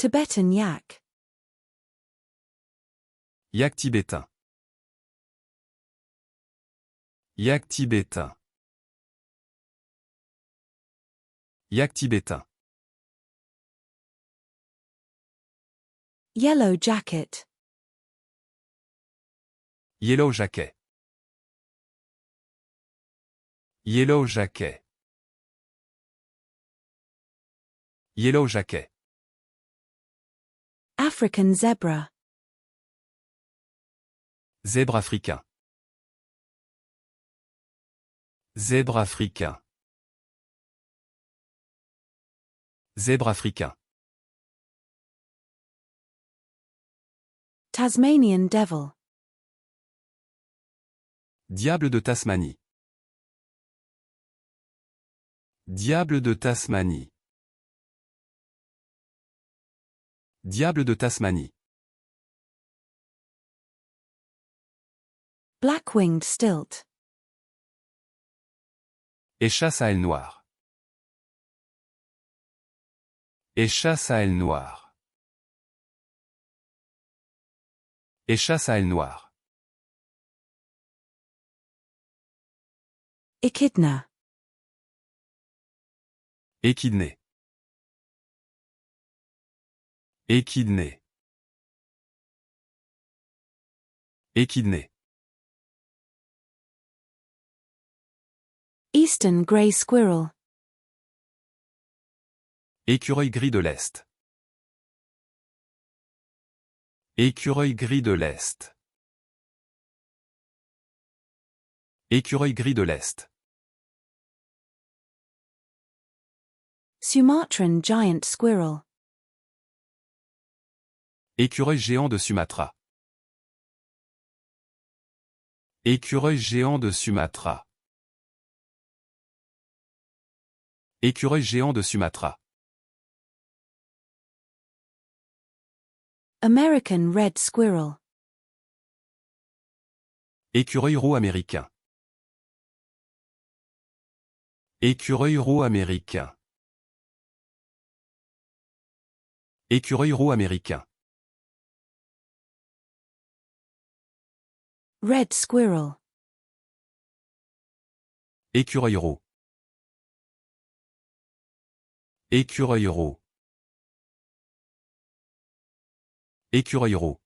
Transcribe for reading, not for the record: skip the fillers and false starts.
Tibetan yak. Yak tibétain. Yak tibétain. Yak tibétain. Yellow jacket. Yellow jacket. Yellow jacket. Yellow jacket. African zebra. Zèbre africain. Zèbre africain. Zèbre africain. Tasmanian devil. Diable de Tasmanie. Diable de Tasmanie. Diable de Tasmanie. Black-winged stilt. Échasse à aile noire. Échasse à aile noire. Échasse à aile noire. Echidna. Échidné. Échidné. Échidné. Eastern grey squirrel. Écureuil gris de l'Est. Écureuil gris de l'Est. Écureuil gris de l'Est. Sumatran giant squirrel. Écureuil géant de Sumatra. Écureuil géant de Sumatra. Écureuil géant de Sumatra. American red squirrel. Écureuil roux américain. Écureuil roux américain. Écureuil roux américain. Red squirrel. Écureuil roux. Écureuil roux. Écureuil roux.